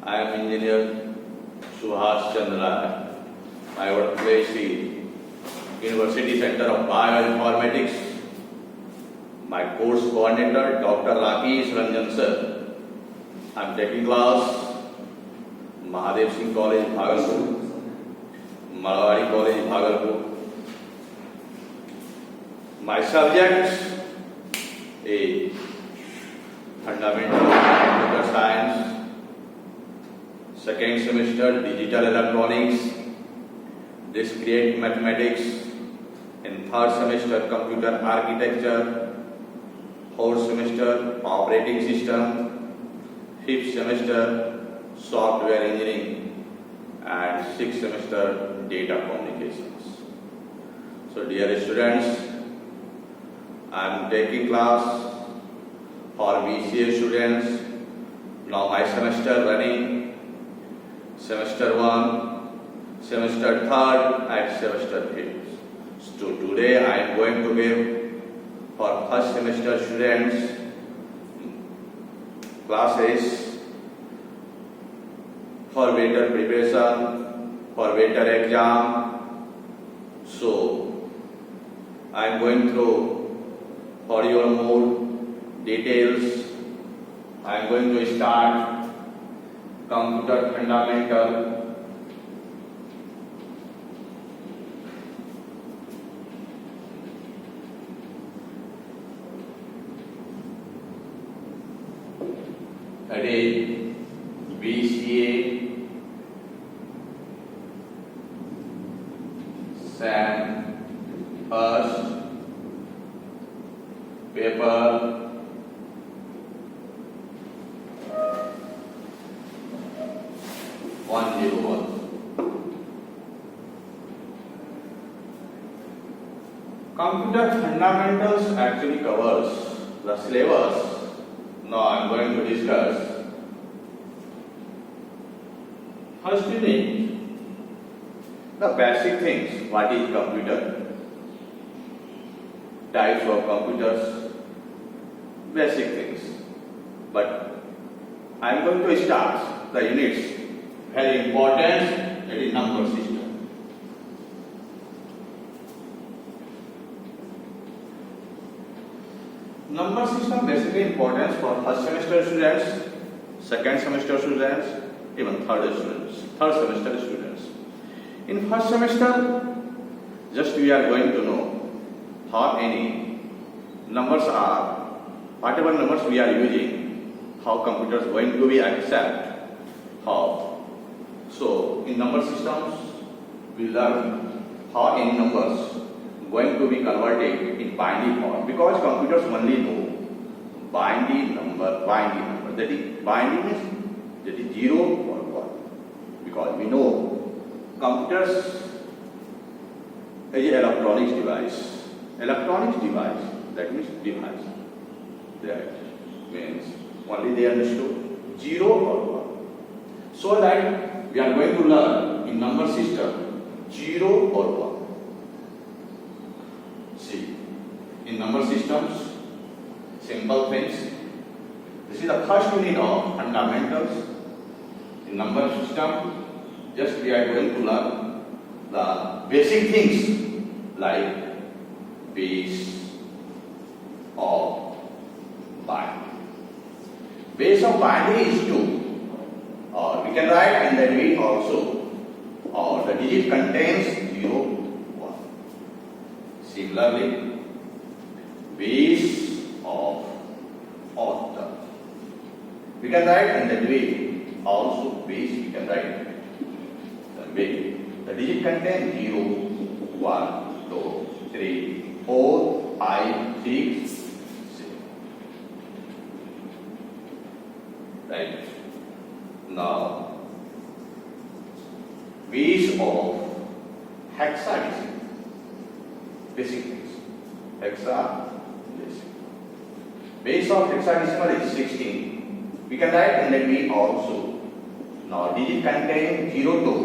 I am engineer Subhash Chandra. My workplace is University Center of Bioinformatics. My course coordinator Dr. Rakesh Ranjan sir. I am taking class Mahadev Singh College, Bhagalpur, Marwari College, Bhagalpur. My subjects is fundamental computer science, second semester digital electronics, discrete mathematics, in third semester computer architecture, fourth semester operating system, fifth semester software engineering, and sixth semester data communications. So dear students, I am taking class for BCA students. Now my semester running, semester 1, semester 3rd and semester 5th. So today I am going to give for first semester students classes for better preparation, for better exam. So I am going through for your more details. I am going to start computer fundamental. That is BCA, SAM, first paper, Computer fundamentals actually covers the syllabus. Now I am going to discuss first unit, the basic things. What is computer? Types of computers, basic things. But I am going to start the units. Very important, that is number system. Number system basically important for first semester students, second semester students, even third semester students. In first semester, just we are going to know how many numbers are, whatever numbers we are using, how computers going to be accept, how. So in number systems, we learn how any numbers going to be converted in binary form, because computers only know binary number. That is binary means that is 0 or 1, because we know computers is an electronics device. Electronics device, that means device. That means only they understood 0 or 1. So that we are going to learn in number system 0 or 1. See, in number systems, simple things. This is the first unit of fundamentals. In number system, just we are going to learn the basic things like base of binary. Base of binary is 2, or we can write and then we also, or the digit contains 0, 1. Similarly, base of octal. We can write and then we also base, we can write the base. The digit contains 0, 1, 2, 3, 4, 5, 6, 7. Right. Now, base of hexadecimal. Basic things. Hexadecimal. Base of hexadecimal is 16. We can write and then we also. Now digit contain 0 to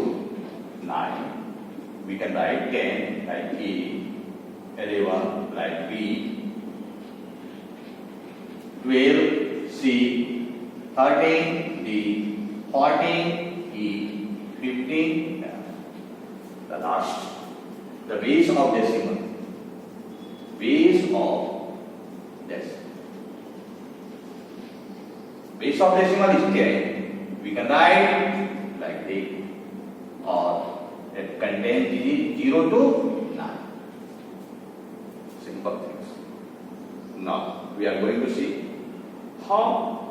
9. We can write 10 like A, 11 like B, 12 C, 13 D, 14, 15, the last, the base of decimal. Base of decimal. Base of decimal is 10. We can write like this, or it contains digit 0 to 9. Simple things. Now we are going to see how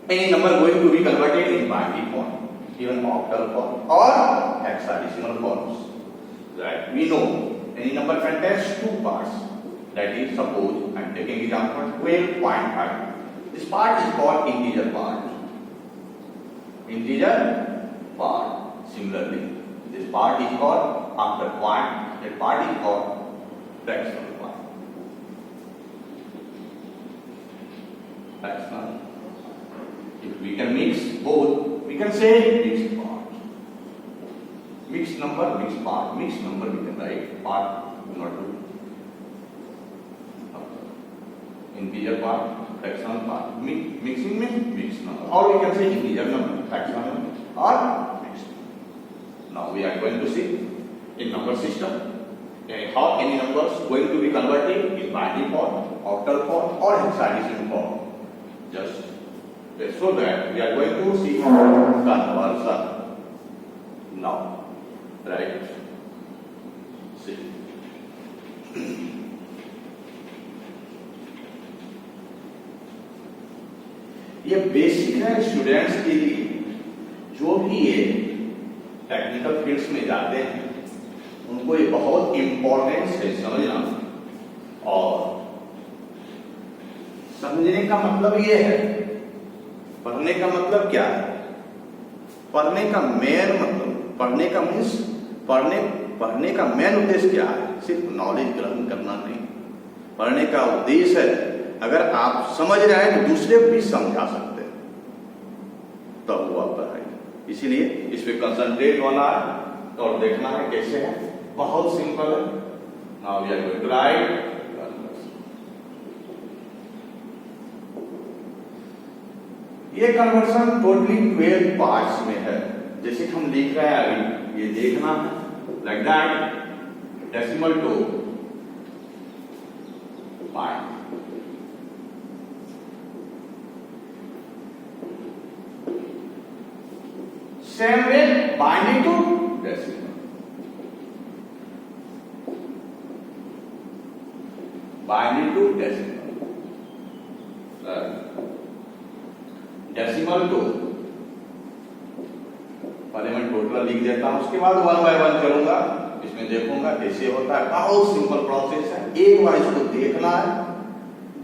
any number going to be converted in binary form, even octal form or hexadecimal forms. Right? We know any number contains two parts. That is, suppose I am taking example 12.5. This part is called integer part. Integer part. Similarly, this part is called after point. That part is called fractional part. Fractional. If we can mix both, we can say mixed part. Mixed number, mixed part. Mixed number we can write. Part will not do. Integer part, fractional part. Mixing means mixed number. Or we can say integer number, fractional number, or mixed. Now we are going to see in number system how any numbers going to be converted in binary form, octal form, or hexadecimal form. Just so that we are going to see conversion. Now, right? See. ये basic है students के लिए, जो भी ये technical fields में जाते हैं उनको ये बहुत इंपॉर्टेंस है समझना। और समझने का मतलब ये है, पढ़ने का मतलब क्या है? पढ़ने का मेन मतलब, पढ़ने का मीन्स पढ़ने का मेन उद्देश्य क्या है? सिर्फ नॉलेज ग्रहण करना नहीं। पढ़ने का उद्देश्य है अगर आप समझ रहे हैं तो दूसरे को भी समझा सकते हैं, तब वो आप पढ़ाएंगे। इसीलिए इस पे कंसंट्रेट होना है और देखना है कैसे है। बहुत सिंपल है। Now we are going to right. ये कन्वर्सन टोटली 12 पार्ट्स में है। जैसे हम लिख रहे हैं अभी, ये देखना है like that, decimal to part. Same way, binding to decimal. Binding to decimal. Decimal to, पहले मैं टोटल लिख देता हूं, उसके बाद 1 बाय 1 चलूंगा, इसमें देखूंगा कैसे होता है। बहुत सिंपल प्रोसेस है। एक बार इसको देखना है,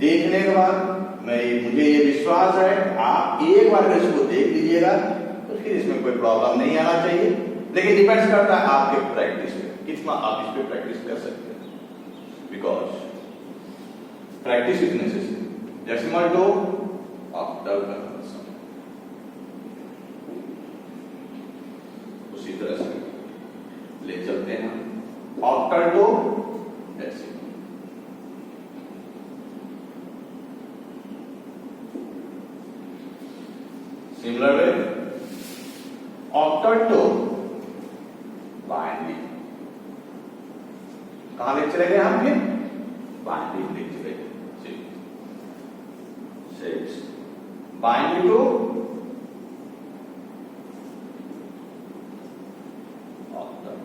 देखने के बाद मुझे ये विश्वास है आप एक बार अगर इसको देख लीजिएगा तो फिर इसमें कोई प्रॉब्लम नहीं आना चाहिए। लेकिन डिपेंड्स करता है आपके प्रैक्टिस पे, कितना आप इस पे प्रैक्टिस कर सकते हैं, because practice is necessary. Decimal to octal conversion, उसी तरह से ले चलते हैं octal to decimal. Similar way octal to binary. कहां ले चले गए हम? फिर बाइनरी ले चले गए। Binary to octal,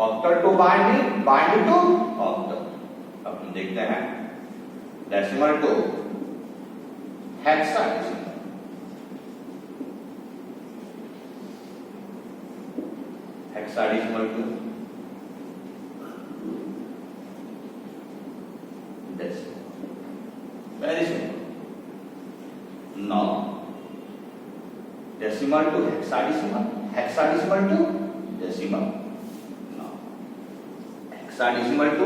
octal to binary, binary to octal. अब हम देखते हैं decimal to hexadecimal, hexadecimal to decimal. Very simple. Now decimal to hexadecimal, hexadecimal to decimal. Now hexadecimal to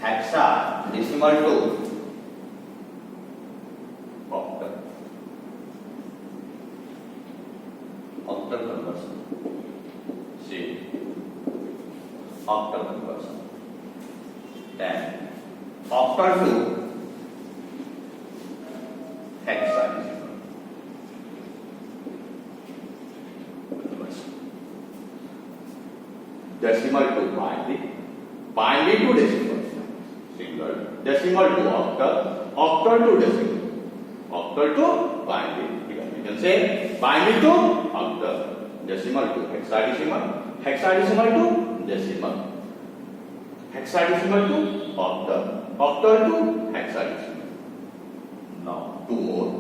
hexadecimal to octal, octal conversion. See octal conversion. Then octal to decimal to octal, octal to decimal, octal to binary. You can say binary to octal, decimal to hexadecimal, hexadecimal to decimal, hexadecimal to octal, octal to hexadecimal. Now two more.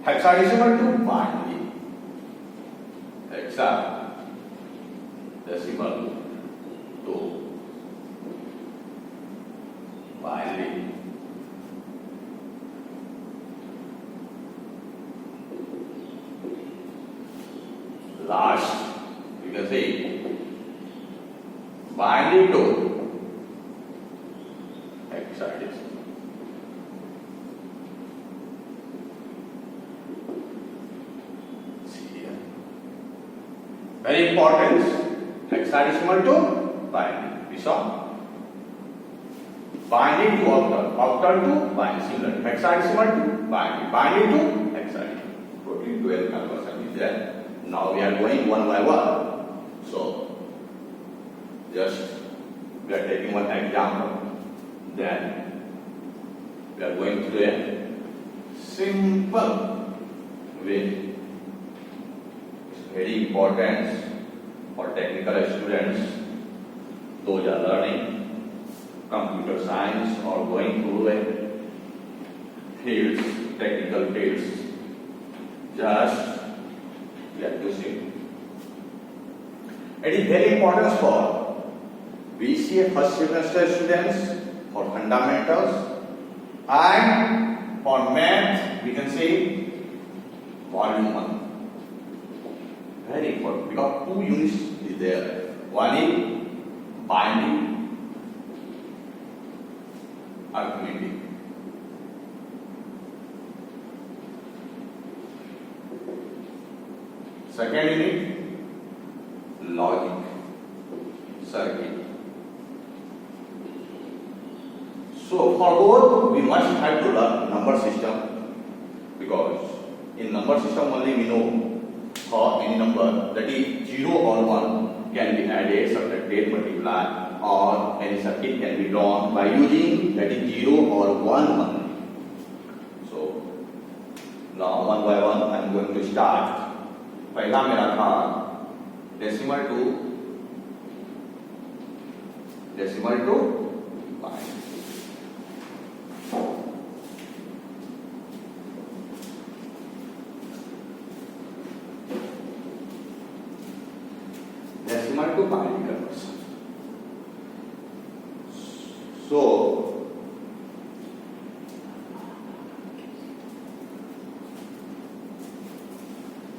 Hexadecimal to binary, hexadecimal to binary. Last, you can say binary to hexadecimal. Very important, hexadecimal to binary. We saw binary to octal, octal to binary, similar. Hexadecimal to binary, binary to hexadecimal. Totally 12 conversion is there. Now we are going one by one. So just we are taking one example. Then we are going through a simple way. Very important for technical students, those are learning computer science or going through a fields, technical fields. Just get to see. It is very important for BCA first semester students, for fundamentals, and for math we can say volume 1. Very important because 2 units is there. One is binary arithmetic. Second unit logic circuit. So for both we must have to learn number system, because in number system only we know for any number that is 0 or 1 can be added, subtracted, multiplied, or any circuit can be drawn by using that is 0 or 1 only. So now one by one I am going to start. पहला मेरा था decimal to binary. Decimal to binary conversion. So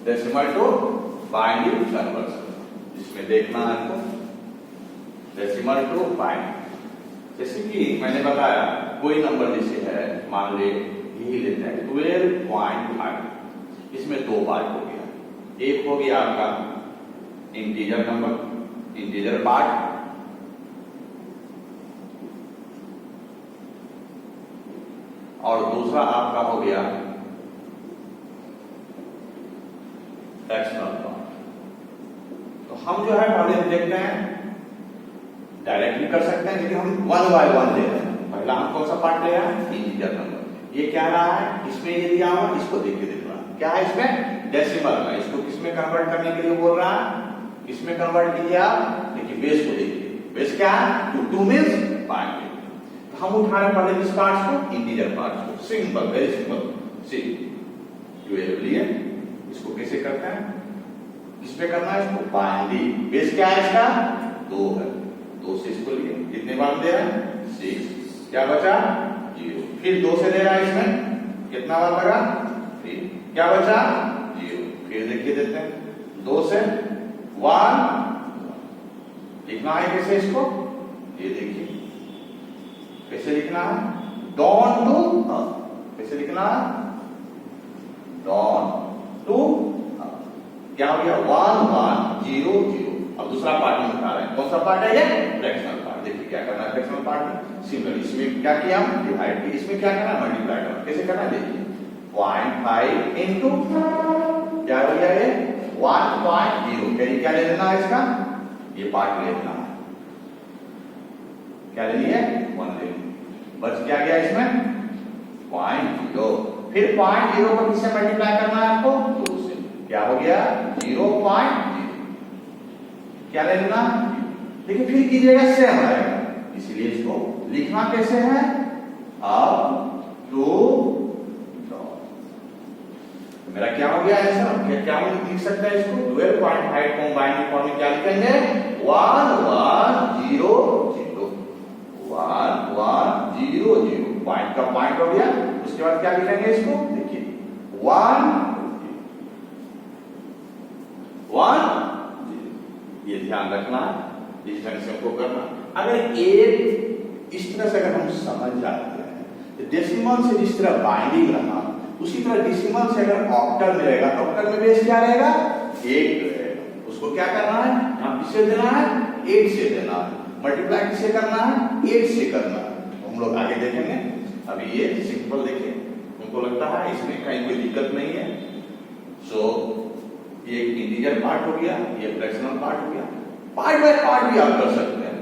decimal to binary conversion, इसमें देखना है आपको decimal to binary. जैसे कि मैंने बताया कोई नंबर जैसे है, मान ले यही लेते हैं 12.5, इसमें 2 पार्ट हो गया. एक हो गया आपका इंटीजर नंबर, इंटीजर पार्ट, और दूसरा आपका हो गया फ्रैक्शनल पार्ट. तो हम जो है पहले देखते हैं, डायरेक्टली कर सकते हैं लेकिन हम 1 by 1 ले रहे हैं. पहला हम कौन सा पार्ट ले रहे हैं? Integer number. ये क्या रहा है? इसमें ये दिया हुआ, इसको देख के देखना क्या है इसमें डेसिमल है. इसको किसमें कन्वर्ट करने के लिए बोल रहा है? किसमें कन्वर्ट कीजिए आप? देखिए बेस को देखिए, बेस क्या है? 2 मींस बाइनरी. तो हम उठा रहे पहले किस पार्ट को? इंटीजर पार्ट को. Simple, very simple. सी 12 लिए, इसको कैसे करते हैं? इसमें करना है इसको बाइनरी. बेस क्या है इसका? 2 है. 2 से इसको लिए कितने बार दे रहा है? 6. क्या बचा? 0. फिर 2 से दे रहा है इसमें कितना बार लगा? 3. क्या बचा? 0. फिर देखिए देते हैं 2 से 1. लिखना है कैसे इसको? ये देखिए कैसे लिखना है? डॉन टू, कैसे लिखना है? डॉन टू, क्या हो गया? 1 1 0 0. अब दूसरा पार्ट में उठा रहे हैं. कौन सा पार्ट है ये? Fractional part. देखिए क्या करना है फ्रैक्शनल पार्ट में? सिमिलर, इसमें क्या किया हम डिवाइड किया, इसमें क्या करना मल्टीप्लाई करना, कैसे करना देखिए 0.5 इंटू क्या हो गया ये 1.0, क्या ले लेना है इसका, ये पार्ट ले लेना है, क्या लेनी है 1 ले, बच क्या गया इसमें 0.0, फिर 0.0 को किससे मल्टीप्लाई करना है आपको 2 से, क्या हो गया 0.0, क्या ले लेना, देखिए फिर कीजिएगा सेम आएगा, इसलिए इसको लिखना कैसे है अब टू, मेरा क्या हो गया आंसर, क्या लिख सकता है इसको 12.5 कंबाइंड फॉर्म में क्या लिखेंगे 1 1 0 0 1 1 0 0, पॉइंट का पॉइंट हो गया, उसके बाद क्या लिखेंगे इसको देखिए 1 1 ये ध्यान रखना, इस ढंग से हमको करना। अगर एक इस तरह से अगर हम समझ जाते हैं डेसिमल से जिस तरह बाइंडिंग रहा उसी तरह डेसिमल से अगर ऑक्टल में रहेगा, ऑक्टल में बेस क्या रहेगा 8 रहेगा, उसको क्या करना है यहाँ किससे देना है 8 से देना है, मल्टीप्लाई किससे करना है 8 से करना है, हम लोग आगे देखेंगे। अभी ये सिंपल देखिए, हमको लगता है इसमें कहीं कोई दिक्कत नहीं है, सो ये एक इंटीजर पार्ट हो गया, ये फ्रैक्शनल पार्ट हो गया, पार्ट बाय पार्ट भी आप कर सकते हैं,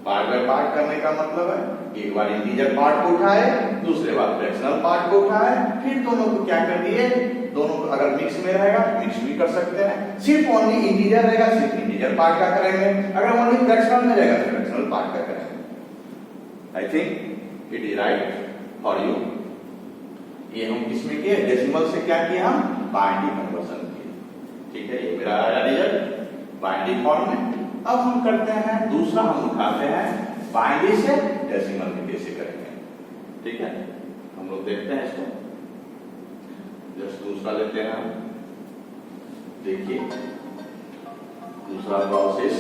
पार्ट बाय पार्ट करने का मतलब है एक बार इंटीजर पार्ट को उठाए, दूसरे बार फ्रैक्शनल पार्ट को उठाए, फिर दोनों को क्या कर दिए, दोनों को अगर मिक्स में रहेगा मिक्स भी कर सकते हैं, सिर्फ ओनली इंटीजर रहेगा सिर्फ इंटीजर पार्ट का करेंगे, अगर ओनली फ्रैक्शनल में रहेगा फ्रैक्शनल पार्ट का करेंगे। आई think it is right for you. ये हम किसमें किए डेसिमल से क्या किया हम बाइंडिंग कन्वर्जन किए, ठीक है, ये मेरा आया रिजल्ट बाइंडिंग फॉर्म में। अब हम करते हैं दूसरा, हम उठाते हैं बाइंडिंग से डेसिमल में कैसे करेंगे, ठीक है, हम लोग देखते हैं इसको, जस्ट दूसरा लेते हैं हम, देखिए दूसरा प्रोसेस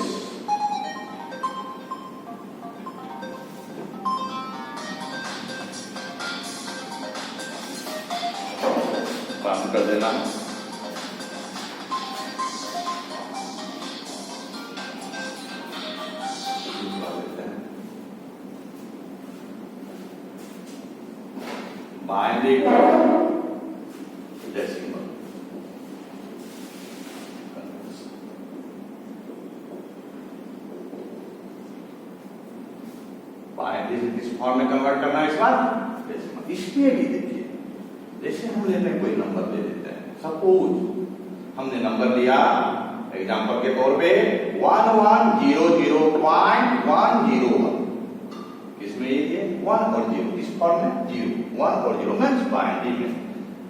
काम कर देना, बाइंडिंग डेसिमल, बाइंडिंग किस फॉर्म में कन्वर्ट करना है इस बार डेसिमल। इसमें भी देखिए जैसे हम लेते हैं कोई नंबर ले लेते हैं, सपोज हमने नंबर लिया एग्जांपल के तौर पे 1100.101, किसमें ये 1 और 0 इस फॉर्म में 0 1 और 0 मींस बाइंडिंग में,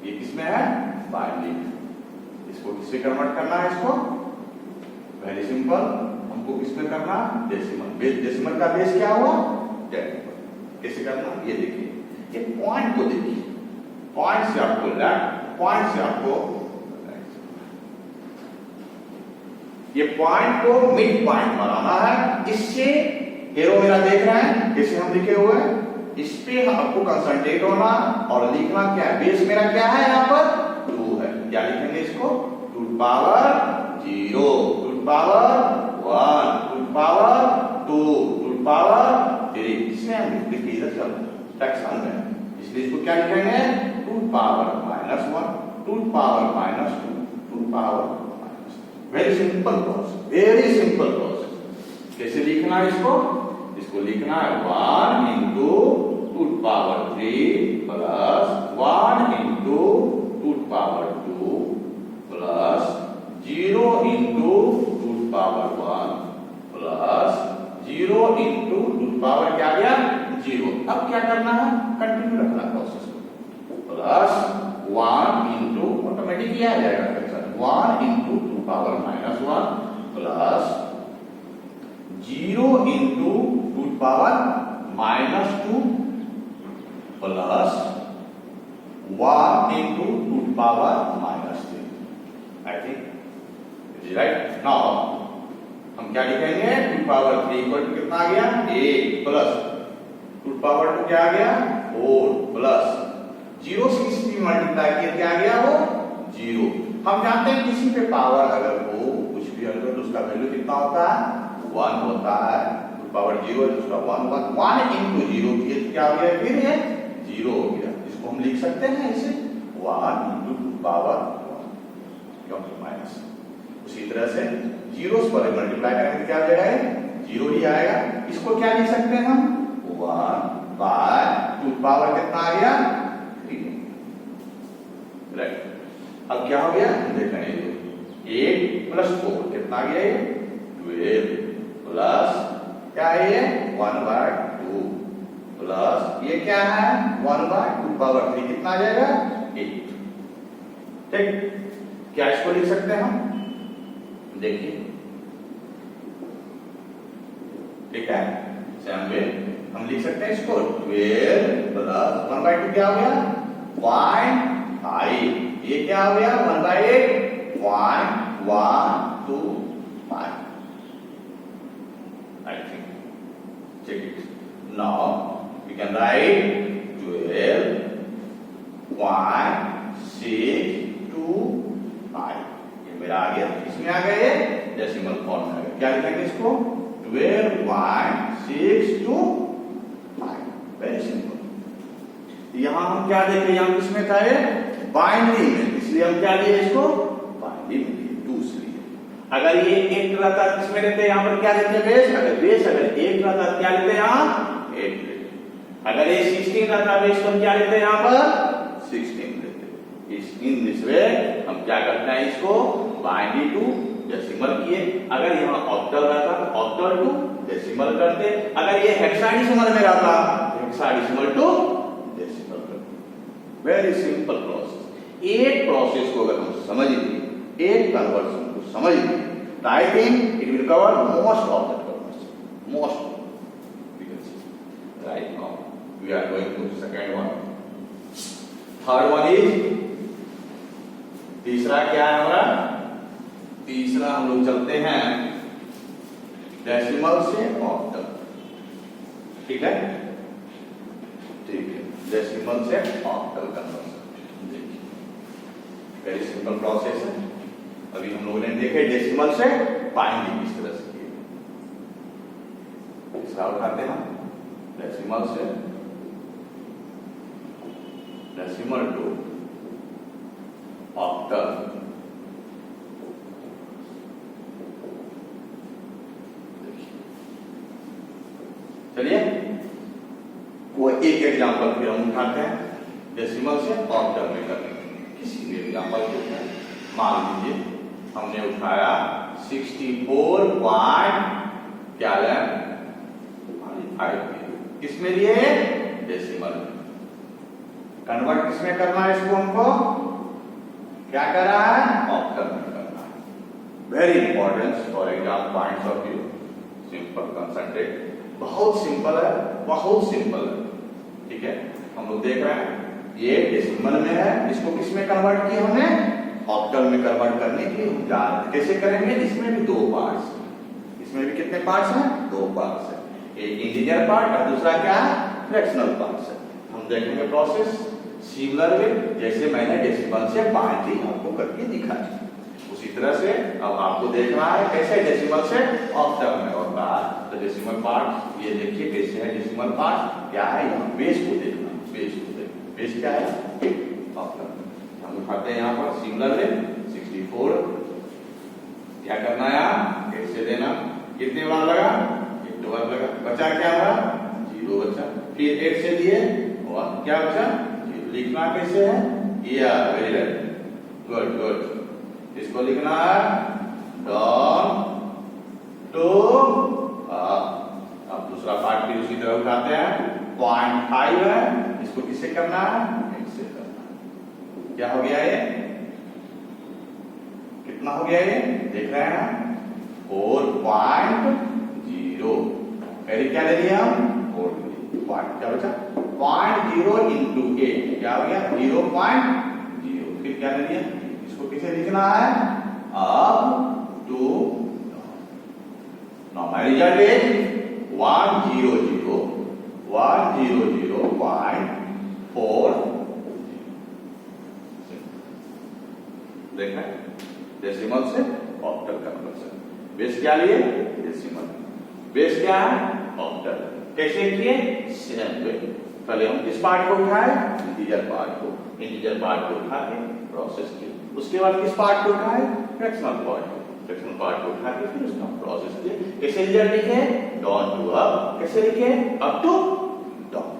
ये किसमें है बाइंडिंग, इसको किससे कन्वर्ट करना है, इसको वेरी सिंपल, हमको किसमें करना डेसिमल, डेसिमल का बेस क्या हुआ 10, कैसे करना ये देखिए, ये पॉइंट को देखिए, पॉइंट से आपको लेफ्ट, पॉइंट से आपको राइट, ये पॉइंट को मिड पॉइंट बनाना है, इससे एरो मेरा देख रहे हैं कैसे हम लिखे हुए हैं, इस पे आपको कंसंट्रेट होना और लिखना क्या है, बेस मेरा क्या है यहाँ पर 2 है, क्या लिखेंगे इसको 2 पावर 0, 2 पावर 1, 2 पावर 2, 2 पावर 3, इसमें हम लिखिए इधर चल फ्रैक्शन में, इसलिए इसको क्या लिखेंगे 2 power -1, 2 power -2, 2 power -2, very simple process, very simple process. कैसे लिखना है इसको, इसको लिखना है 1 into 2 power 3 plus 1 into 2 power 2 plus 0 into 2 power 1 plus 0 into 2 power क्या गया 0। अब क्या करना है कंटिन्यू रखना प्रोसेस को, प्लस 1 into ऑटोमेटिक किया जाएगा 1 into 2 power -1 plus 0 into 2 power -2 plus 1 into 2 power -3। I think it is right। now हम क्या लिखेंगे 2 power 3 इक्वल टू कितना आ गया 8 प्लस 2 power 2 क्या आ गया 4 प्लस 0 से किसी भी मल्टीप्लाई किया क्या आ गया वो 0। हम जानते हैं किसी पे पावर अगर हो कुछ भी अगर तो उसका वैल्यू कितना होता है 1 होता है, तो पावर 0 है, दूसरा 1 1 1 into 0 ये क्या हो गया, फिर ये 0 हो गया। इसको हम लिख सकते हैं ऐसे 1 into 2 पावर 1 क्योंकि माइनस। उसी तरह से जीरो पर मल्टीप्लाई करेंगे क्या आ जाएगा, 0 ही आएगा। इसको क्या लिख सकते हैं हम 1 बाय 2 पावर कितना आ गया 3, राइट। अब क्या हो गया देख रहे हैं, 8 प्लस 4 कितना आ गया, 12 प्लस क्या है ये 1 बाय 2 प्लस ये क्या है 1 बाय 2 पावर 3 कितना आ जाएगा 8। ठीक, क्या इसको लिख सकते हैं हम, देखिए ठीक है, सेम वे हम लिख सकते हैं इसको 12 प्लस 1 बाय 2 क्या हो गया 0.5, ये क्या हो गया 1 bye 8 0.125। I think. Check it. Now we can write 12.625। ये मेरा आ गया, इसमें आ गया ये डेसिमल फॉर्म में आ गया। क्या लिखेंगे इसको 12.625। Very simple. यहां हम क्या देखें, यहां किसमें था ये बाइनरी में, इसलिए हम क्या लिए इसको बाइनरी में लिए। दूसरी अगर ये 1 रहता किसमें रहते, यहां पर क्या देते बेस, अगर बेस अगर 1 रहता क्या लेते यहां 8 लेते। अगर ये 16 रहता बेस तो हम क्या लेते यहां पर 16 लेते। इन दिस वे हम क्या करते हैं, इसको बाइनरी टू डेसिमल किए। अगर यहाँ ऑक्टल रहता तो ऑक्टल टू डेसिमल करते, अगर ये हेक्साडेसिमल में रहता हेक्साडेसिमल टू डेसिमल करते। Very simple process. एक प्रोसेस को अगर हम समझ लें, एक कन्वर्जन को समझ लें, I think it will cover most of the conversion, most right. Now we are going to second one. Third one is, तीसरा क्या है हमारा, तीसरा हम लोग चलते हैं डेसिमल से ऑक्टल। ठीक है, ठीक है, डेसिमल से ऑक्टल कन्वर्जन। देखिए वेरी सिंपल प्रोसेस है। अभी हम लोगों ने देखे डेसिमल से बाइनरी किस तरह से किए। तीसरा उठाते हैं डेसिमल से डेसिमल टू ऑक्टल। चलिए वो एक एग्जांपल फिर हम उठाते हैं डेसिमल से ऑक्टल में करने के। किसी भी एग्जांपल को मान लीजिए हमने उठाया 64 क्या है 5, किसमें लिए डेसिमल में। कन्वर्ट किसमें करना है, इसको हमको क्या करना है ऑक्टल में करना है। Very important for exam points of view. Simple concentrate, बहुत सिंपल है, बहुत सिंपल है। ठीक है, हम लोग देख रहे हैं ये डेसिमल में है, इसको किसमें कन्वर्ट किया हमने ऑक्टल में कन्वर्ट करने के लिए हम जा रहे हैं। कैसे करेंगे, इसमें भी 2 पार्ट्स, इसमें भी कितने पार्ट्स हैं 2 पार्ट्स है, एक इंटीजर पार्ट और दूसरा क्या है फ्रैक्शनल पार्ट्स है। हम देखेंगे प्रोसेस सिमिलर वे जैसे मैंने डेसिमल से बाइनरी आपको करके दिखाया, उसी तरह से अब आपको देखना है कैसे डेसिमल से ऑक्टल में। और बात तो डेसिमल पार्ट ये देखिए कैसे है डेसिमल पार्ट, क्या है यहाँ बेस को देखना, बेस को देखना, बेस क्या है ऑक्टल। हम उठाते हैं यहाँ पर सिमिलर वे 64, क्या करना है कैसे देना, कितने बार लगा 1 बार लगा, बचा क्या हुआ 0 बचा, फिर 8 से दिए 1 क्या बचा 0। लिखना कैसे है या वेरी राइट, गुड गुड। इसको लिखना है डाउन टू अब दूसरा पार्ट भी उसी तरह उठाते हैं 0.5 है, इसको किससे करना है 8 से करना है। क्या हो गया ये, कितना हो गया ये देख रहे हैं 4.0। पहले क्या ले लिया हम 4 क्या बचा 0.0 into 8 क्या हो गया 0.0। फिर क्या ले लिया, इसको किसे लिखना है अब टू। Now my result is 100.4। देखा डेसिमल से ऑक्टल कन्वर्जन। बेस क्या लिए डेसिमल, बेस क्या है ऑक्टल। कैसे किए? Same way. पहले हम किस पार्ट को उठाए? इंटीजर पार्ट को। इंटीजर पार्ट को उठा के प्रोसेस किए। उसके बाद किस पार्ट को उठाए? फ्रैक्शनल पार्ट को। फ्रैक्शनल पार्ट को उठा के फिर उसका प्रोसेस किए। कैसे रिजल्ट लिखे? Down to up. कैसे लिखे? Up to down.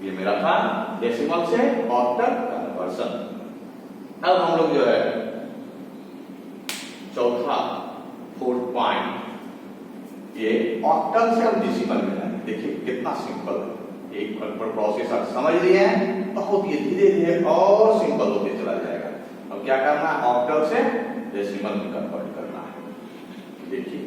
ये मेरा था डेसिमल से ऑक्टल कन्वर्सन। अब हम लोग जो है चौथा फोर्थ पॉइंट, ये ऑक्टल से हम डेसिमल में लाए। देखिए कितना सिंपल है। एक प्रोसेस आप समझ लिए हैं, बहुत ये धीरे धीरे और सिंपल होते चला जाएगा। अब क्या करना है? ऑक्टल से डेसिमल में कन्वर्ट करना है। देखिए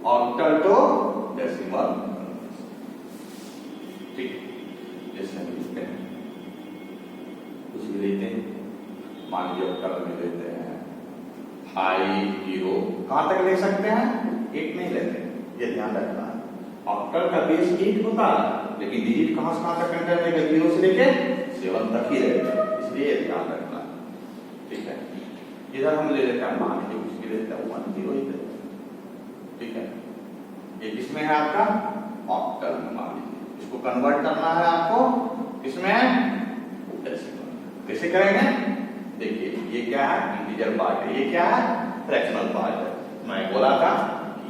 ऑक्टल टू डेसिमल। ठीक, जैसे हम लिखते हैं कुछ भी लेते हैं, मान लीजिए ऑक्टल में लेते हैं 5 कहां तक ले सकते हैं? 8 नहीं लेते, ये ध्यान रखना है। ऑक्टल का बेस 8 होता है, लेकिन डिजिट कहां से कहां तक एंटर करेगा? 0 से लेके 7 तक ही रहेगा, इसलिए ये ध्यान रखना है। ठीक है, इधर हम ले लेते हैं, मान लीजिए कुछ भी लेते हैं 1 0 ही। ठीक है, ये किसमें है आपका? ऑक्टल में। मान लीजिए इसको कन्वर्ट करना है आपको किसमें? डेसिमल। कैसे करेंगे? देखिए ये क्या है? इंटीजर पार्ट है। ये क्या है? फ्रैक्शनल पार्ट है। मैं बोला था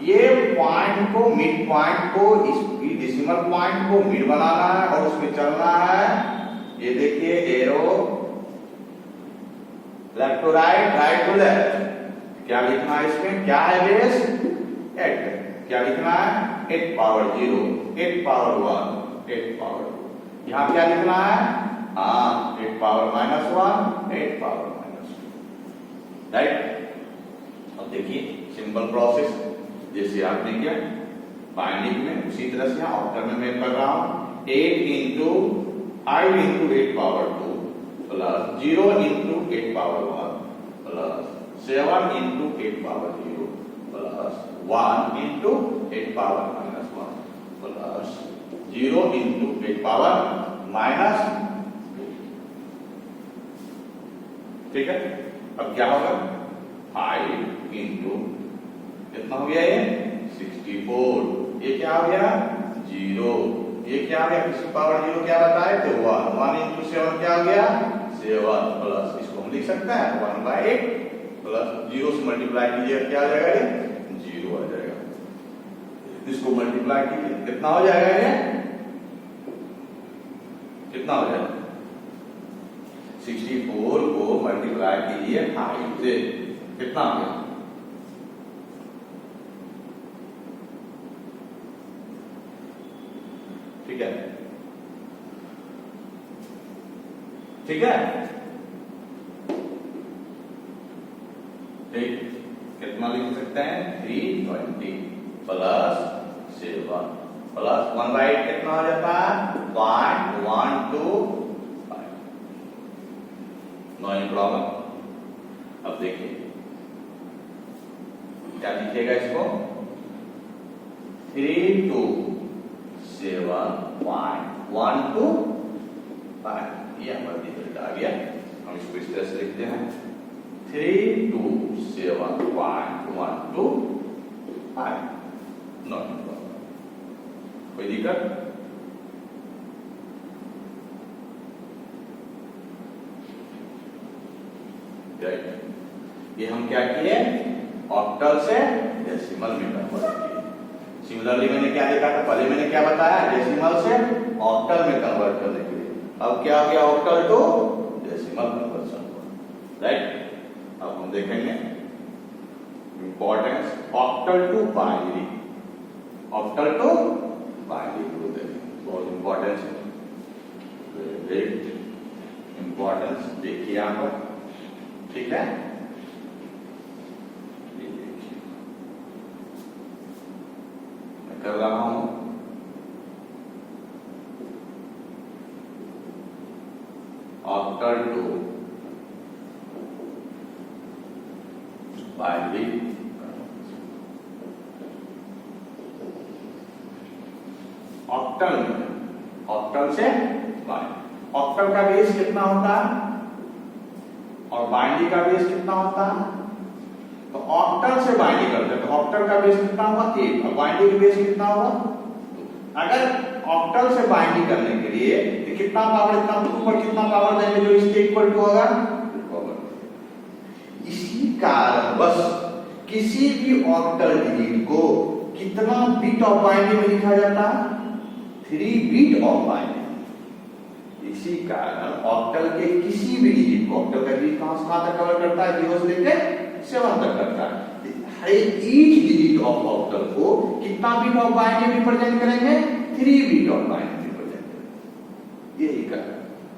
ये पॉइंट को, मिड पॉइंट को, इस डेसिमल पॉइंट को मिड बनाना है और उसमें चलना है। ये देखिए arrow left to right, right to left. क्या लिखना है इसमें? क्या है बेस? 8। क्या लिखना है? 8 पावर 0, 8 पावर 1, 8 पावर 2। यहां क्या लिखना है? हाँ, 8 पावर -1, 8 पावर -2। राइट। अब देखिए सिंपल प्रोसेस जैसे आपने किया बाइंडिंग में, उसी तरह से ऑक्टल में मैं कर रहा हूं। 8 into 5 into 8 power 2 plus 0 into 8 power 1 plus 7 into 8 power 0 plus 1 into 8 power -1 plus 0 into 8 power -2। ठीक है, अब क्या होगा? 5 into कितना हो गया? ये 64। ये क्या हो गया? 0। ये क्या हो गया? किसी पावर 0 क्या बताए थे? 1। 1 into 7 क्या हो गया? 7 प्लस इसको हम लिख सकते हैं 1/8 प्लस 0 से मल्टीप्लाई कीजिए, क्या आ जाएगा? ये 0 आ जाएगा। इसको मल्टीप्लाई कीजिए, कितना हो जाएगा? ये कितना हो जाएगा? 64 को मल्टीप्लाई कीजिए 5 से, कितना हो गया? ठीक है, ठीक है, ठीक। कितना लिख सकते हैं? 320 प्लस 7 प्लस 1/8 कितना हो जाता है? 0.125। No any problem. अब देखिए क्या लिखेगा इसको? 327.125। ये हमारा रिजल्ट आ गया। हम इसको इस तरह से लिखते हैं 327.125। नो प्रॉब्लम, कोई दिक्कत? राइट, ये हम क्या किए? ऑक्टल से डेसिमल में कन्वर्ट किए। सिमिलरली मैंने क्या देखा था? पहले मैंने क्या बताया? डेसिमल से ऑक्टल में कन्वर्ट करने के लिए। अब क्या हो गया? Octal to decimal conversion. Right, अब हम देखेंगे importance octal to binary. Octal to binary को देखेंगे, बहुत इंपॉर्टेंस है। ग्रेट इंपॉर्टेंस देखिए यहाँ पर। ठीक है, ऑक्टल टू बाइनरी ऑक्टल से बाइनरी। ऑक्टल का बेस कितना होता है और बाइनरी का बेस कितना होता है? तो ऑक्टल से बाइनरी करते हैं तो ऑक्टल का बेस कितना हुआ 1 और बाइनरी का बेस कितना हुआ 2। अगर ऑक्टल से बाइनरी करने के लिए तो कितना पावर, इतना 2 पर कितना पावर देंगे जो इसके इक्वल टू होगा। इसी कारण बस किसी भी ऑक्टल डिजिट को कितना बिट ऑफ बाइनरी में लिखा जाता है 3 बिट ऑफ बाइनरी। इसी कारण ऑक्टल के किसी भी डिजिट को, ऑक्टल का डिजिट कहां से कहां तक कवर करता है 0 से लेकर 7 तक करता है। हर एक डिजिट ऑफ ऑक्टल को कितना बिट ऑफ बाइनरी रिप्रेजेंट करेंगे 3 बिट ऑफ बाइनरी रिप्रेजेंट करेंगे। यही कारण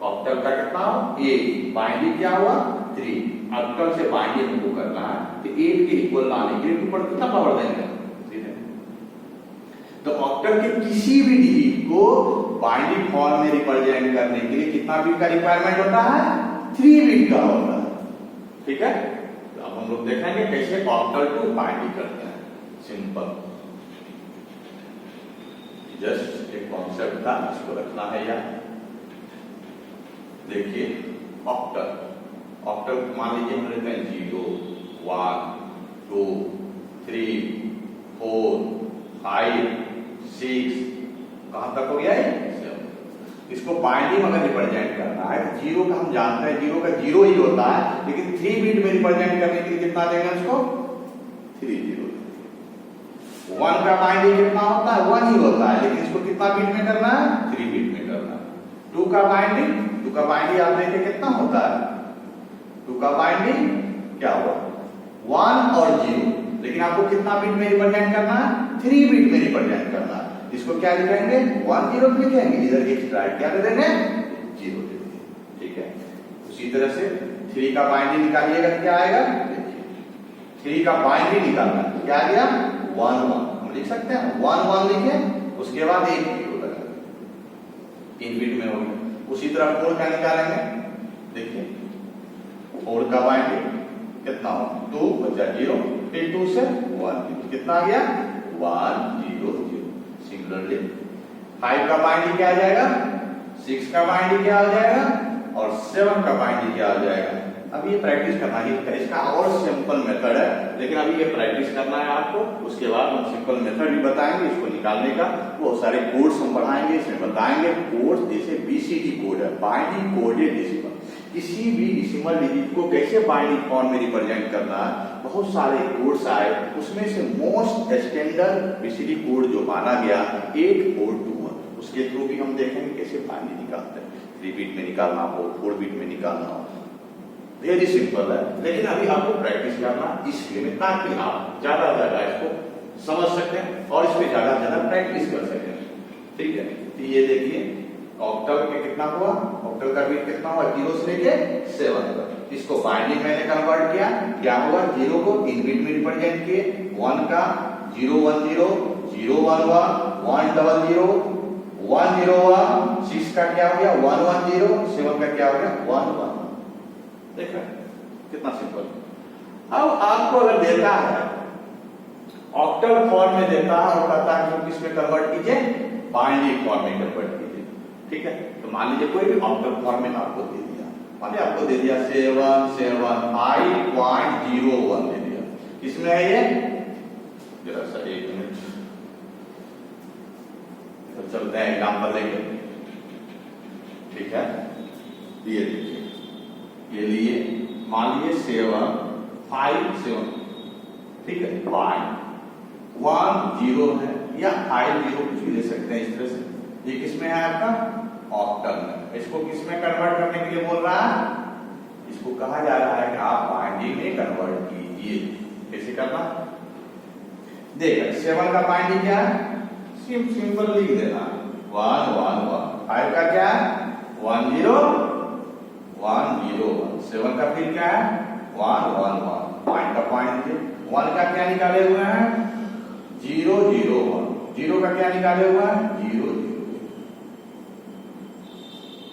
ऑक्टल का कितना 1 बाइनरी क्या हुआ 3। ऑक्टल से बाइनरी हमको करना है तो 8 के इक्वल लाने के लिए ऊपर कितना पावर देंगे। तो ऑक्टल के किसी भी डिजिट को बाइनरी फॉर्म में रिप्रेजेंट करने के लिए कितना बिट का रिक्वायरमेंट होता है 3 बिट का होता है। ठीक है, तो अब हम लोग देखेंगे कैसे ऑक्टल टू बाइनरी करते हैं। सिंपल, जस्ट एक कॉन्सेप्ट था, इसको रखना है यार। देखिए ऑक्टल मान लीजिए हम लेते हैं 0 1 2 3 4 5 6 कहां तक हो गया है 7। इसको बाइनरी में अगर रिप्रेजेंट करना है तो 0 का हम जानते हैं 0 का 0 ही होता है, लेकिन 3 बिट में रिप्रेजेंट करने के लिए कितना देंगे उसको 3 0। 1 का बाइनरी कितना होता है 1 ही होता है, लेकिन इसको कितना बिट में करना है 3 बिट में करना है। 2 का बाइनरी आप देखिए कितना होता है 2 का बाइनरी क्या हुआ 1 और 0, लेकिन आपको कितना बिट में रिप्रेजेंट करना है 3 बिट में रिप्रेजेंट करना है। इसको क्या लिखेंगे 1 0 लिखेंगे, इधर एक्स्ट्रा क्या दे देंगे 0 दे देंगे। ठीक है, उसी तरह से 3 का बाइनरी निकालिएगा क्या आएगा, देखिए 3 का बाइनरी निकालना है क्या आ गया 1 1। हम लिख सकते हैं 1 1 लिखे, उसके बाद 1 0 लगा 3 बिट में हो गया। उसी तरह 4 का निकालेंगे, देखिए 4 का बाइनरी कितना हो 2 बचा 0, फिर 2 से 1 कितना आ गया 1 0 0। सिमिलरली 5 का बाइनरी क्या आ जाएगा 6 का बाइनरी क्या आ जाएगा और 7 का बाइनरी क्या आ जाएगा। अभी ये प्रैक्टिस करना है, इसका और सिंपल मेथड है, लेकिन अभी ये प्रैक्टिस करना है आपको। उसके बाद हम सिंपल मेथड भी बताएंगे इसको निकालने का। बहुत सारे कोड्स हम पढ़ाएंगे, इसमें बताएंगे कोड्स जैसे BCD कोड है, बाइनरी कोडेड डेसिमल। किसी भी डेसिमल डिजिट को कैसे बाइनरी फॉर्म में रिप्रेजेंट करना है, बहुत सारे कोड्स आए, उसमें से मोस्ट स्टैंडर्ड BCD कोड जो माना गया 8421, उसके थ्रू भी हम देखेंगे कैसे बाइनरी निकालते हैं। 3 बिट में निकालना हो 4 बिट में निकालना हो, वेरी सिंपल है, लेकिन अभी आपको प्रैक्टिस करना इसलिए में ताकि आप ज्यादा इसको समझ सकें और इस पे ज्यादा प्रैक्टिस कर सकें। ठीक है, तो ये देखिए ऑक्टल में कितना हुआ, ऑक्टल का बिट कितना हुआ 0 से लेके 7 तक। इसको बाइनरी मैंने कन्वर्ट किया, क्या हुआ 0 को 3 बिट में रिप्रेजेंट किए, 1 का 0 1 0 0 1 1 1 0 0 1 0 1, 6 का क्या हो गया 1 1 0, 7 का क्या हो गया 1 1। देखा कितना सिंपल। अब आपको अगर देता है ऑक्टल फॉर्म में देता है और कहता है कि किस में कन्वर्ट कीजिए बाइनरी फॉर्म में कन्वर्ट कीजिए। ठीक है, तो मान लीजिए कोई भी ऑक्टल फॉर्म में आपको दे दिया, मान लीजिए आपको दे दिया 7 7 5.01 दे दिया, किसमें है ये जरा सा 1 मिनट तो चलते हैं एग्जांपल लेंगे। ठीक है, ये देखिए ये लिए मान लीजिए 7 5 7, ठीक है 5 1 0 है या 5 0 कुछ भी ले सकते हैं इस तरह से। ये किसमें है आपका ऑक्टल में, इसको किसमें कन्वर्ट करने के लिए बोल रहा है, इसको कहा जा रहा है कि आप बाइनरी में कन्वर्ट कीजिए। कैसे करना देखिए 7 का बाइनरी क्या है सिंपल लिख देना 1 1 1, 5 का क्या है 1 0 1 0 1, 7 का फिर क्या है 1 1 1, पॉइंट का पॉइंट दे, 1 का क्या निकाले हुए हैं 0 0 1, 0 का क्या निकाले हुआ है 0 0,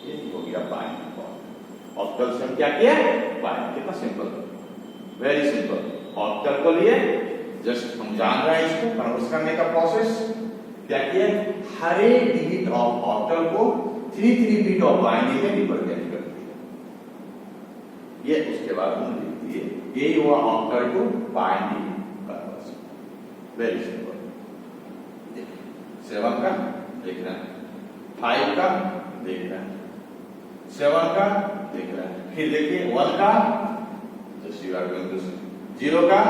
ये हो गया बाइनरी फॉर्म। ऑक्टल से हम क्या किया बाइंड, कितना सिंपल, वेरी सिंपल। ऑक्टल को लिए जस्ट हम जान रहे हैं इसको कन्वर्ट करने का प्रोसेस क्या किया, हर एक डिजिट ऑफ ऑक्टल को 3 बिट ऑफ बाइंडिंग में रिप्रेजेंट कर दिया। ये उसके बाद हम लिख दिए, यही हुआ octal to binding conversion, very simple. 7 का देख रहे हैं, 5 का देख रहे हैं, 7 का देख रहे हैं, फिर देखिए 1 का just you are going to 0 का,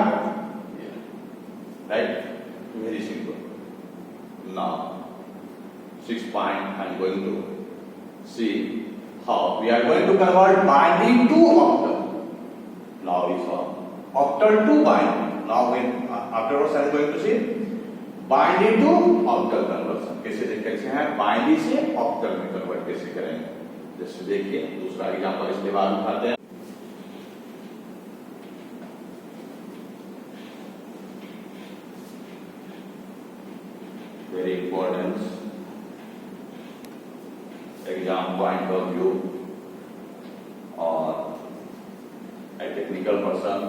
right, very simple. Now 6 point I am going to see how we are going to convert binding to octal. Now we saw octal to binding. Now when afterwards I am going to see binding to octal conversion. कैसे है binding से octal में convert कैसे करेंगे, जैसे देखिए दूसरा example इसके बाद उठाते हैं। Very important exam point of view, or a technical person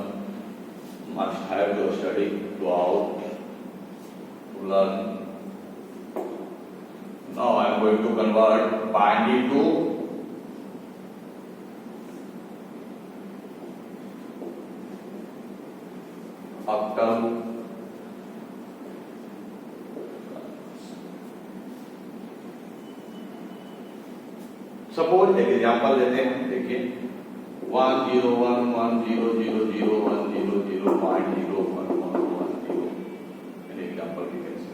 must have to study throughout to learn. Now I am going to convert binding to octal. Suppose एक एग्जांपल लेते हैं, देखिए 1 0 1 1 0 0 0 1 0 0 0 1 1 1 0 एग्जांपल की कैसे,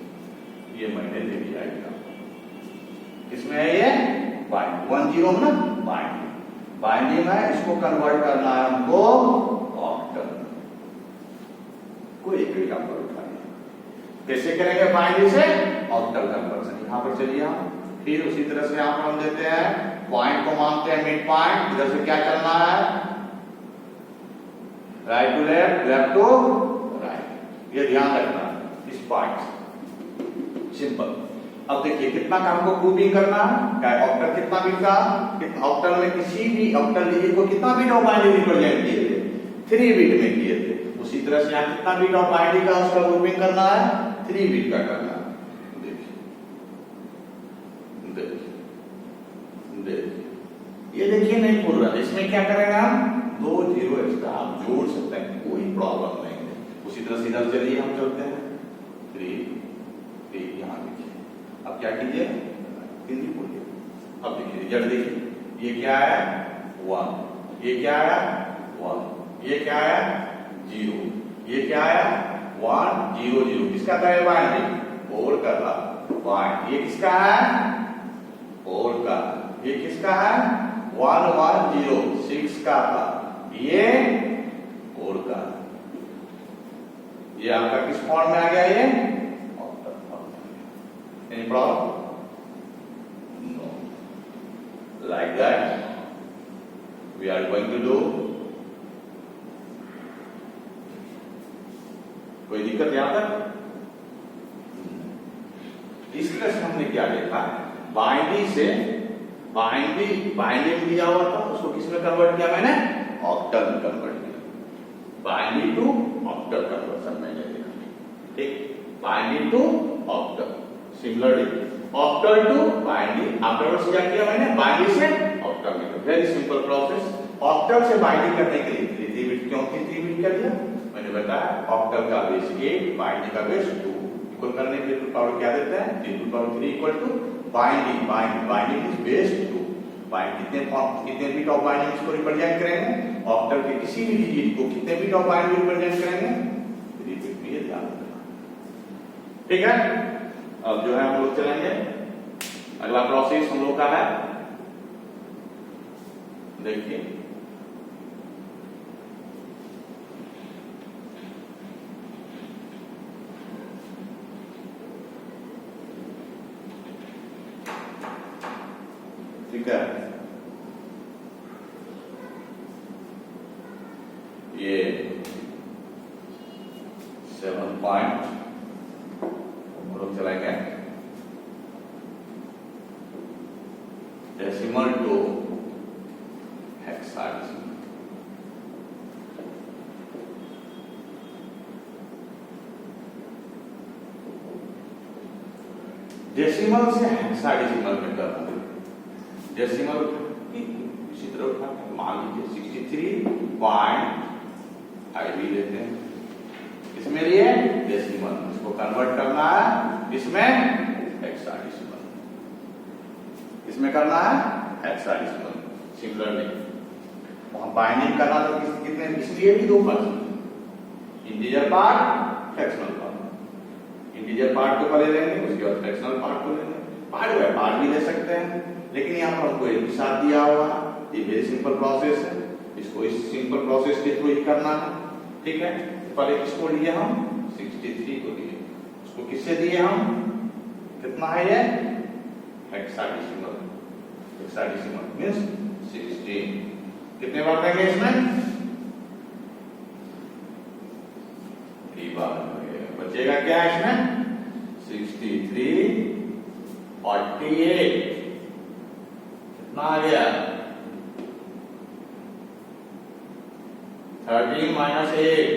ये मैंने दे दिया एग्जांपल। किसमें है ये बाइंड 1 0 में ना बाइंडिंग है, इसको कन्वर्ट करना है हमको ऑक्टल। कोई एक एग्जांपल उठाइए, कैसे करेंगे बाइंडिंग से ऑक्टल कन्वर्जन। यहां पर चलिए हम, फिर उसी तरह से यहां पर हम देते हैं पॉइंट को मानते हैं मिड पॉइंट, इधर से क्या चलना है right to left, left to right, ये ध्यान रखना इस पॉइंट से, सिंपल। अब देखिए कितना काम को ग्रुपिंग करना है, क्या ऑक्टल कितना बिट का, कितना ऑक्टल में किसी भी ऑक्टल डिजिट को कितना बिट ऑफ बाइंडिंग रिप्रेजेंट किए थे 3 बिट में किए थे, उसी तरह से यहाँ कितना बिट ऑफ बाइंडिंग का उसका ग्रुपिंग करना है 3 बिट का करना है। ये देखिए नहीं खुल रहा, इसमें क्या करेंगे हम 2 0 एक्स्ट्रा आप जोड़ सकते हैं, कोई प्रॉब्लम नहीं है। उसी तरह से इधर चलिए हम चलते हैं 3 यहाँ देखिए, अब क्या कीजिए हिंदी बोलिए, अब देखिए रिजल्ट देखिए, ये क्या है 1, ये क्या है 1, ये क्या है 0, ये क्या है 1 0 0, किसका था ये बाइंडिंग और कर रहा बाइंड, ये किसका है और का, ये किसका है 1 1 0 6 का था, ये और का, ये आपका किस फॉर्म में आ गया, ये ऑक्टल फॉर्म में। Any problem? No. Like that we are going to do. कोई दिक्कत यहां तक? इस तरह से हमने क्या देखा, बाइंडिंग से बाइंडिंग दिया हुआ था उसको किसमें कन्वर्ट किया मैंने ऑक्टल में कन्वर्ट किया, बाइंडिंग टू ऑक्टल कन्वर्जन मैंने देखा, ठीक, binding to octal, similarly octal to binding, afterwards क्या किया मैंने बाइंडिंग से ऑक्टल में, वेरी सिंपल प्रोसेस। ऑक्टल से बाइंडिंग करने के लिए 3 बिट, क्यों 3 बिट कर दिया मैंने बताया, ऑक्टल का बेस 8 बाइंडिंग का बेस 2, इक्वल करने के लिए पावर क्या देता है 3 equal to binding is base 2, bind कितने बिट ऑफ बाइंडिंग इसको रिप्रेजेंट करेंगे, ऑक्टल के किसी भी डिजिट को कितने बिट ऑफ बाइंडिंग रिप्रेजेंट करेंगे 3 बिट में, ये ध्यान रखना, ठीक है। अब जो है हम लोग चलेंगे, अगला प्रोसेस हम लोग का है, देखिए ठीक है, ये 7 पॉइंट हम लोग चलाएंगे, decimal to hex, hexadecimal. Decimal से हेक्साडेसिमल में करना। डेसिमल इसी तरह उठा मान लीजिए 63.5 भी लेते हैं, इसमें लिए डेसिमल, इसको कन्वर्ट करना है इसमें हेक्साडेसिमल, इसमें करना है हेक्साडेसिमल। सिमिलरली वहां बाइंडिंग करना तो कितने, इसलिए भी दो part, integer part, fractional part. Integer part को पहले लेंगे, उसके बाद फ्रैक्शनल पार्ट को लेंगे। पार्ट बाय पार्ट भी ले सकते हैं, लेकिन यहाँ पर हमको एक साथ दिया हुआ है, ये वेरी सिंपल प्रोसेस है, इसको इस सिंपल प्रोसेस के थ्रू ही करना है। ठीक है, पहले किसको लिए हम 63 को दिए, उसको किससे दिए हम, कितना है ये हेक्साडेसिमल। Hexadecimal means 16। कितने बार देंगे इसमें, 3 बार। बचेगा क्या इसमें 63, 48 कितना आ गया 13 माइनस 8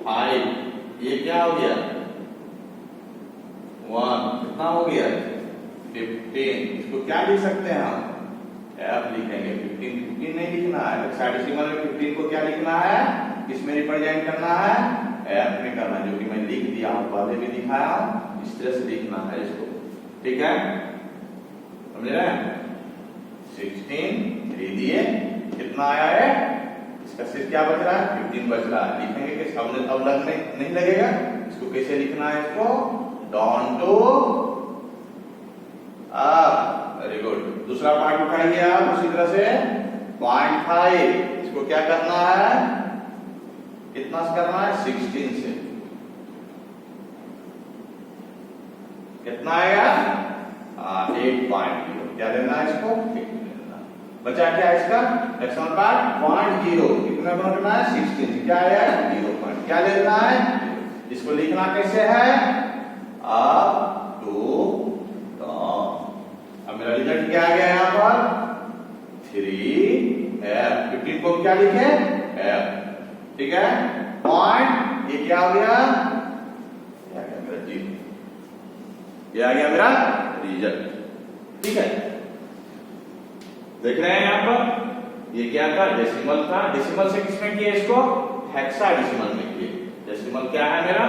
5, ये क्या हो गया 1, कितना हो गया 15। इसको क्या लिख सकते हैं हम, एफ लिखेंगे। 15 नहीं लिखना है, हेक्साडेसिमल में 15 को क्या लिखना है, किसमें रिप्रेजेंट करना है, एफ में करना, जो कि मैं लिख दिया हूं, पहले भी दिखाया, इस तरह से लिखना है इसको। ठीक है, समझ रहे हैं। 16 3 दिए, कितना आया है, इसका सिर्फ क्या बच रहा है 15 बच रहा है। लिखेंगे कि सामने अब लगने नहीं लगेगा, इसको कैसे लिखना है, इसको down to up. Very good. दूसरा पार्ट उठाइए आप उसी तरह से 0.5, इसको क्या करना है, कितना से करना है 16 से, कितना आएगा 8.0, क्या लेना है इसको, बचा क्या इसका फ्रैक्शनल पार्ट 0.0, कितना बनना है 16 से, क्या आया 0 पॉइंट, क्या लेना है, इसको लिखना कैसे है अप टू डाउन। अब मेरा रिजल्ट क्या आ गया यहाँ पर 3f, 15 को क्या लिखे f। ठीक है, पॉइंट ये क्या हो गया, मेरा 0, ये आ गया मेरा रिजल्ट। ठीक है, देख रहे हैं यहाँ पर, ये क्या था डेसिमल था, डेसिमल से किसमें किए इसको हेक्साडेसिमल में किए। डेसिमल क्या है मेरा,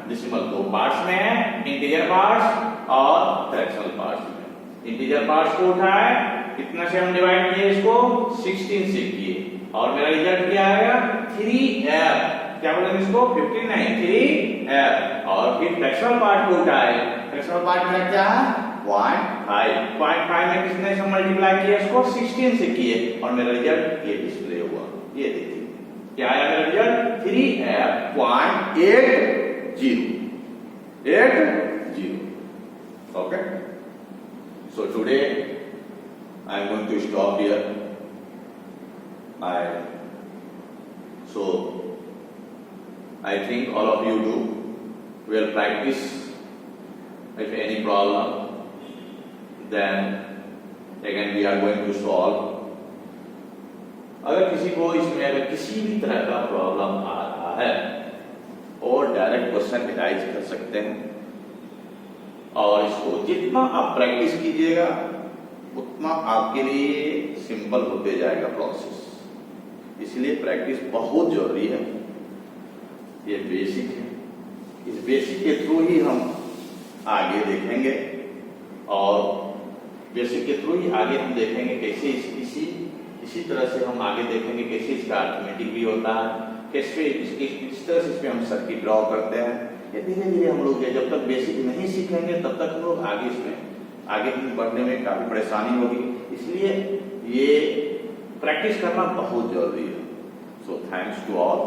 डेसिमल 2 पार्ट्स में है, इंटीजर पार्ट्स और फ्रैक्शनल पार्ट्स में। इंटीजर पार्ट्स को उठाए, कितना से हम डिवाइड किए इसको 16 से किए, और मेरा रिजल्ट क्या आएगा 3f, क्या बोलेंगे इसको 15 नहीं 3f। और फिर फ्रैक्शनल पार्ट को उठाए, फ्रैक्शनल पार्ट मेरा क्या है 0.5 में किसने से मल्टीप्लाई किया इसको 16 से किए, और मेरा रिजल्ट ये डिस्प्ले हुआ, ये देखिए क्या आया मेरा result 3f.80 80। Okay, so today I am going to stop here. I think all of you will practice. If any problem, then again we are going to solve. अगर किसी को इसमें अगर किसी भी तरह का प्रॉब्लम आ रहा है और डायरेक्ट क्वेश्चन एनालाइज कर सकते हैं, और इसको जितना आप प्रैक्टिस कीजिएगा उतना आपके लिए सिंपल होते जाएगा प्रोसेस। इसलिए प्रैक्टिस बहुत जरूरी है, ये बेसिक है, इस बेसिक के थ्रू ही हम आगे देखेंगे, और बेसिक के थ्रू ही आगे हम देखेंगे कैसे इसी तरह से हम आगे देखेंगे कैसे इसका अर्थमेटिक भी होता है, कैसे इस तरह से इसमें हम सर्किट ड्रॉ करते हैं। ये धीरे धीरे हम लोग जब तक बेसिक नहीं सीखेंगे तब तक हम लोग आगे इसमें आगे बढ़ने में काफी परेशानी होगी, इसलिए ये प्रैक्टिस करना बहुत जरूरी है। So thanks to all.